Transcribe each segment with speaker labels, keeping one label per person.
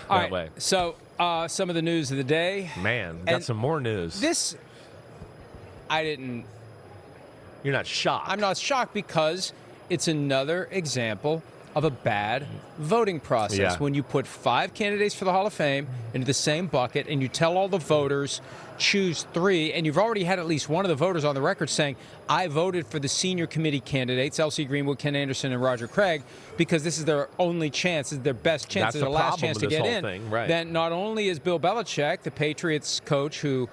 Speaker 1: that
Speaker 2: right,
Speaker 1: way.
Speaker 2: So some of the news of the day.
Speaker 1: Man, got some more news.
Speaker 2: This, I didn't.
Speaker 1: You're not shocked.
Speaker 2: I'm not shocked because it's another example of a bad voting process.
Speaker 1: Yeah.
Speaker 2: When you put 5 candidates for the Hall of Fame into the same bucket and you tell all the voters, choose 3, and you've already had at least one of the voters on the record saying, I voted for the senior committee candidates, L.C. Greenwood, Ken Anderson, and Roger Craig, because this is their only chance, this is their best chance,
Speaker 1: That's
Speaker 2: their
Speaker 1: the
Speaker 2: last
Speaker 1: problem
Speaker 2: chance
Speaker 1: with
Speaker 2: to
Speaker 1: this
Speaker 2: get
Speaker 1: whole
Speaker 2: in.
Speaker 1: thing, right.
Speaker 2: Then not only is Bill Belichick, the Patriots coach who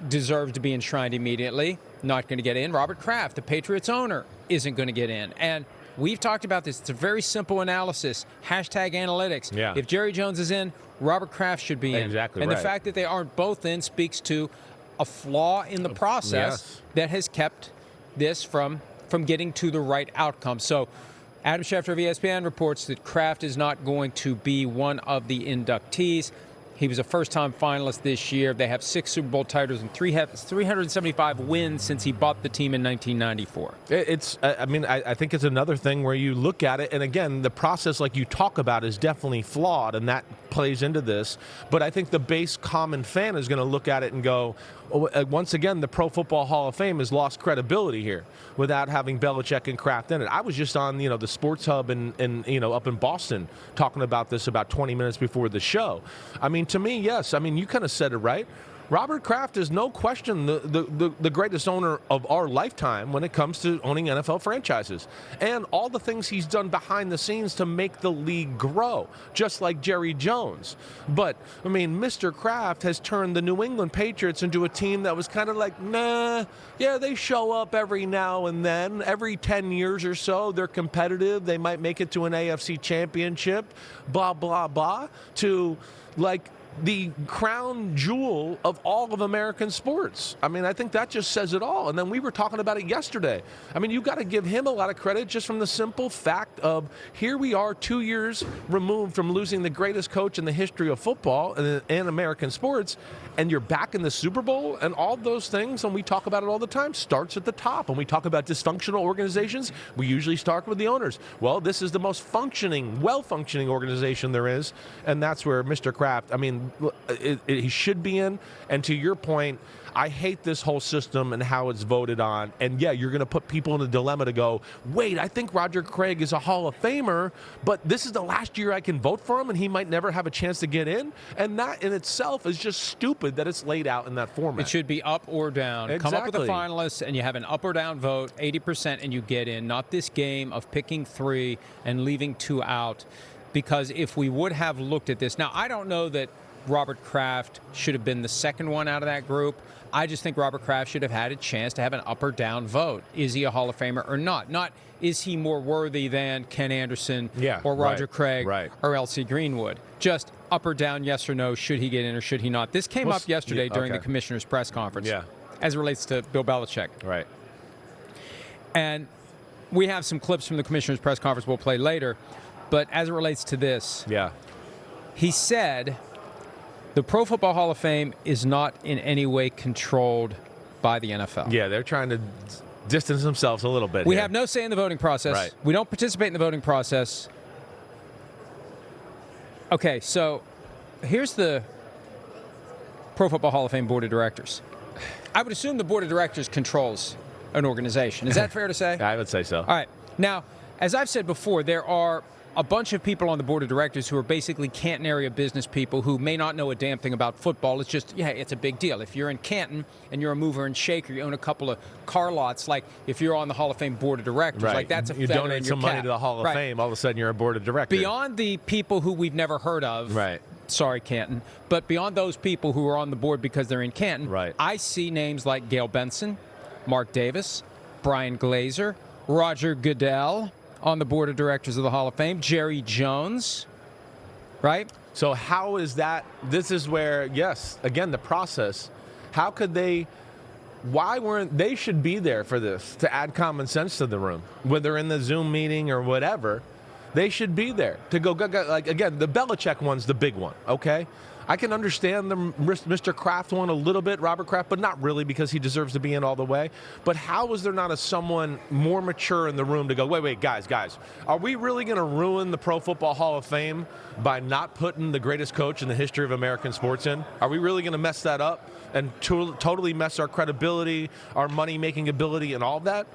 Speaker 2: deserves to be enshrined immediately, not going to get in. Robert Kraft, the Patriots owner, isn't going to get in. And we've talked about this. It's a very simple analysis. #analytics.
Speaker 1: Yeah.
Speaker 2: If Jerry Jones is in, Robert Kraft should be in.
Speaker 1: Exactly
Speaker 2: and
Speaker 1: right.
Speaker 2: the fact that they aren't both in speaks to a flaw in the process that has kept this from getting to the right outcome. So Adam Schefter of ESPN reports that Kraft is not going to be one of the inductees. He was a first-time finalist this year. They have 6 Super Bowl titles and 375 wins since he bought the team in 1994.
Speaker 1: I think it's another thing where you look at it, and again, the process like you talk about is definitely flawed, and that plays into this. But I think the base common fan is going to look at it and go, once again, the Pro Football Hall of Fame has lost credibility here without having Belichick and Kraft in it. I was just on, the Sports Hub and up in Boston talking about this about 20 minutes before the show. I mean, to me, yes. I mean, you kind of said it right. Robert Kraft is no question the greatest owner of our lifetime when it comes to owning NFL franchises. And all the things he's done behind the scenes to make the league grow, just like Jerry Jones. But, I mean, Mr. Kraft has turned the New England Patriots into a team that was kind of like, nah, yeah, they show up every now and then. Every 10 years or so, they're competitive. They might make it to an AFC championship, blah, blah, blah, to, like, the crown jewel of all of American sports. I mean, I think that just says it all. And then we were talking about it yesterday. I mean, you got to give him a lot of credit just from the simple fact of here we are 2 years removed from losing the greatest coach in the history of football and American sports, and you're back in the Super Bowl, and all those things, and we talk about it all the time, starts at the top. When we talk about dysfunctional organizations, we usually start with the owners. Well, this is the most functioning, well-functioning organization there is, and that's where Mr. Kraft, I mean, he should be in. And to your point, I hate this whole system and how it's voted on. And yeah, you're going to put people in a dilemma to go, wait, I think Roger Craig is a Hall of Famer, but this is the last year I can vote for him and he might never have a chance to get in. And that in itself is just stupid that it's laid out in that format.
Speaker 2: It should be up or down.
Speaker 1: Exactly.
Speaker 2: Come up with the finalists and you have an up or down vote, 80%, and you get in. Not this game of picking 3 and leaving 2 out. Because if we would have looked at this, now I don't know that Robert Kraft should have been the second one out of that group. I just think Robert Kraft should have had a chance to have an up or down vote. Is he a Hall of Famer or not? Not is he more worthy than Ken Anderson or Roger Craig or L.C. Greenwood. Just up or down, yes or no, should he get in or should he not? This came up yesterday during the commissioner's press conference as it relates to Bill Belichick.
Speaker 1: Right.
Speaker 2: And we have some clips from the commissioner's press conference we'll play later. But as it relates to this, he said the Pro Football Hall of Fame is not in any way controlled by the NFL.
Speaker 1: Yeah, they're trying to distance themselves a little bit.
Speaker 2: We have no say in the voting process.
Speaker 1: Right.
Speaker 2: We don't participate in the voting process. Okay, so here's the Pro Football Hall of Fame Board of Directors. I would assume the Board of Directors controls an organization. Is that fair to say?
Speaker 1: I would say so.
Speaker 2: All right. Now, as I've said before, there are a bunch of people on the board of directors who are basically Canton area business people who may not know a damn thing about football. It's just, it's a big deal. If you're in Canton and you're a mover and shaker, you own a couple of car lots, like if you're on the Hall of Fame board of directors, like that's a
Speaker 1: you
Speaker 2: feather
Speaker 1: donate
Speaker 2: in your
Speaker 1: some money
Speaker 2: cap.
Speaker 1: to the Hall of Fame, all of a sudden you're a board of directors.
Speaker 2: Beyond the people who we've never heard of, sorry, Canton, but beyond those people who are on the board because they're in Canton, I see names like Gail Benson, Mark Davis, Brian Glazer, Roger Goodell on the board of directors of the Hall of Fame, Jerry Jones, right?
Speaker 1: So how is that? This is where, yes, again, the process. How could they? Why weren't they? Should be there for this to add common sense to the room, whether in the Zoom meeting or whatever. They should be there to go like again. The Belichick one's the big one, okay? I can understand the Mr. Kraft one a little bit, Robert Kraft, but not really because he deserves to be in all the way. But how is there not someone more mature in the room to go, wait, guys, are we really going to ruin the Pro Football Hall of Fame by not putting the greatest coach in the history of American sports in? Are we really going to mess that up and totally mess our credibility, our money-making ability, and all of that?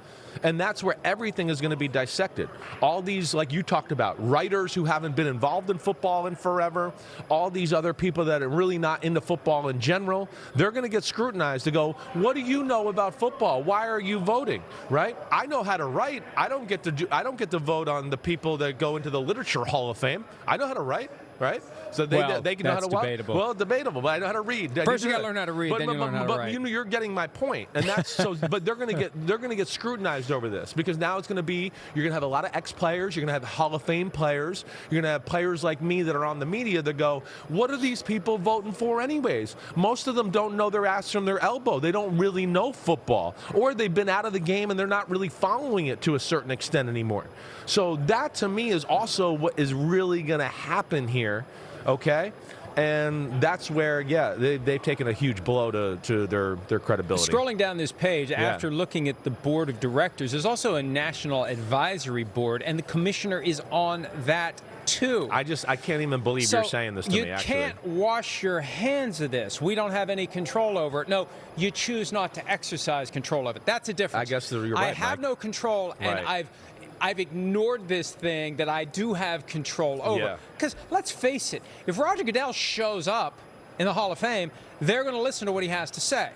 Speaker 1: And that's where everything is going to be dissected. All these, like you talked about, writers who haven't been involved in football in forever, all these other people that are really not into football in general, they're going to get scrutinized to go, what do you know about football? Why are you voting? Right? I know how to write. I don't get to vote on the people that go into the Literature Hall of Fame. I know how to write. Right? So they can know how to
Speaker 2: what? Debatable.
Speaker 1: Well, debatable, but I know how to read.
Speaker 2: First, you got to learn how to read, then you learn how to write.
Speaker 1: But you're getting my point, and that's so. But they're going to get scrutinized over this because now it's going to be you're going to have a lot of ex-players, you're going to have Hall of Fame players, you're going to have players like me that are on the media that go, what are these people voting for anyways? Most of them don't know their ass from their elbow. They don't really know football, or they've been out of the game and they're not really following it to a certain extent anymore. So that to me is also what is really going to happen here. Okay, and that's where, they've taken a huge blow to their credibility.
Speaker 2: Scrolling down this page, after looking at the board of directors, there's also a national advisory board, and the commissioner is on that too.
Speaker 1: I can't even believe you're saying this to me, actually.
Speaker 2: You can't wash your hands of this. We don't have any control over it. No, you choose not to exercise control of it. That's a difference.
Speaker 1: I guess you're right,
Speaker 2: I have no control, and I've ignored this thing that I do have control over. Because let's face it, if Roger Goodell shows up in the Hall of Fame, they're going to listen to what he has to say.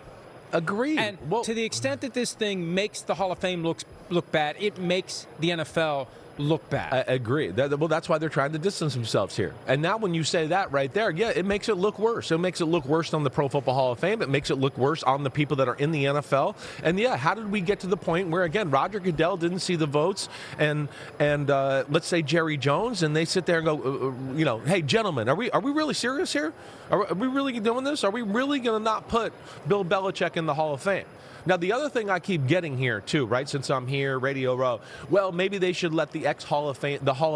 Speaker 1: Agreed.
Speaker 2: And to the extent that this thing makes the Hall of Fame look bad, it makes the NFL look bad.
Speaker 1: I agree. That's why they're trying to distance themselves here. And now when you say that right there, it makes it look worse. It makes it look worse on the Pro Football Hall of Fame. It makes it look worse on the people that are in the NFL. And how did we get to the point where, again, Roger Goodell didn't see the votes and let's say Jerry Jones, and they sit there and go, hey, gentlemen, are we really serious here? Are we really doing this? Are we really going to not put Bill Belichick in the Hall of Fame? Now, the other thing I keep getting here, too, right, since I'm here, Radio Row, well, maybe they should let the Hall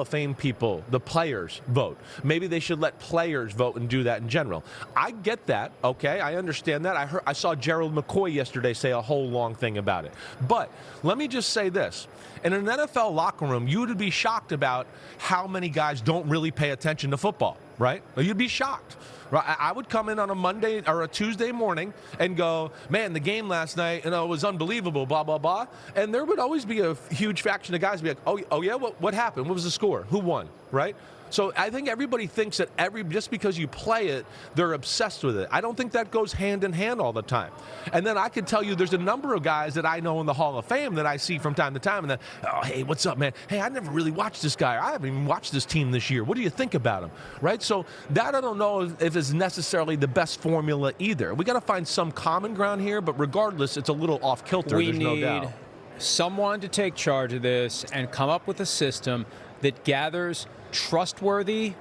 Speaker 1: of Fame people, the players, vote. Maybe they should let players vote and do that in general. I get that, okay? I understand that. I saw Gerald McCoy yesterday say a whole long thing about it. But let me just say this. In an NFL locker room, you would be shocked about how many guys don't really pay attention to football, right? You'd be shocked. Right, I would come in on a Monday or a Tuesday morning and go, man, the game last night, was unbelievable, blah, blah, blah. And there would always be a huge faction of guys be like, oh yeah, what happened? What was the score? Who won, right? So I think everybody thinks that just because you play it, they're obsessed with it. I don't think that goes hand in hand all the time. And then I can tell you there's a number of guys that I know in the Hall of Fame that I see from time to time, and then, oh, hey, what's up, man? Hey, I never really watched this guy. I haven't even watched this team this year. What do you think about him? Right? So that I don't know if it's necessarily the best formula either. We got to find some common ground here, but regardless, it's a little off kilter. There's no doubt. We need
Speaker 2: someone to take charge of this and come up with a system that gathers trustworthy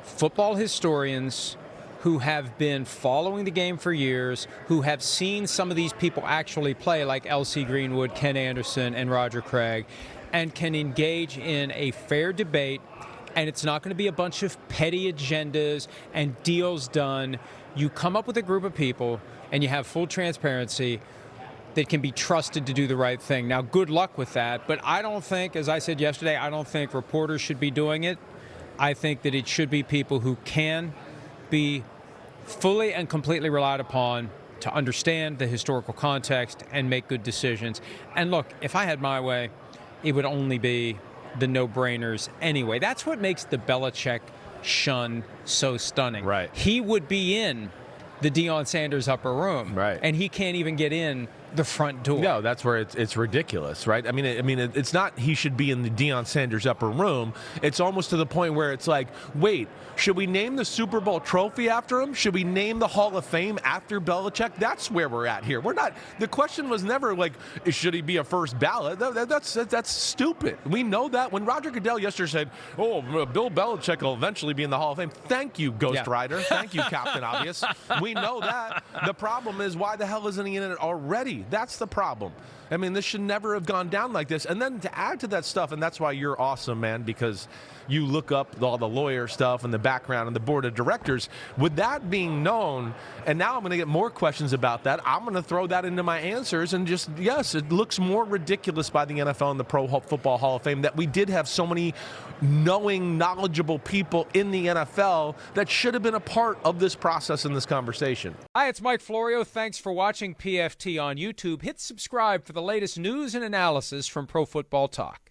Speaker 2: football historians who have been following the game for years, who have seen some of these people actually play, like L.C. Greenwood, Ken Anderson, and Roger Craig, and can engage in a fair debate. And it's not going to be a bunch of petty agendas and deals done. You come up with a group of people, and you have full transparency that can be trusted to do the right thing. Now, good luck with that, but I don't think, as I said yesterday, I don't think reporters should be doing it. I think that it should be people who can be fully and completely relied upon to understand the historical context and make good decisions. And look, if I had my way, it would only be the no-brainers anyway. That's what makes the Belichick shun so stunning.
Speaker 1: Right.
Speaker 2: He would be in the Deion Sanders upper room,
Speaker 1: right,
Speaker 2: and he can't even get in the front door.
Speaker 1: No, that's where it's ridiculous, right? I mean, it's not he should be in the Deion Sanders upper room. It's almost to the point where it's like, wait, should we name the Super Bowl trophy after him? Should we name the Hall of Fame after Belichick? That's where we're at here. We're not. The question was never like, should he be a first ballot? That's stupid. We know that. When Roger Goodell yesterday said, "Oh, Bill Belichick will eventually be in the Hall of Fame," thank you, Ghost Rider. Thank you, Captain Obvious. We know that. The problem is, why the hell isn't he in it already? see. That's the problem. I mean, this should never have gone down like this. And then to add to that stuff, and that's why you're awesome, man, because you look up all the lawyer stuff and the background and the board of directors. With that being known, and now I'm going to get more questions about that, I'm going to throw that into my answers and just, yes, it looks more ridiculous by the NFL and the Pro Football Hall of Fame that we did have so many knowing, knowledgeable people in the NFL that should have been a part of this process and this conversation.
Speaker 2: Hi, it's Mike Florio. Thanks for watching PFT on YouTube. Hit subscribe for the latest news and analysis from Pro Football Talk.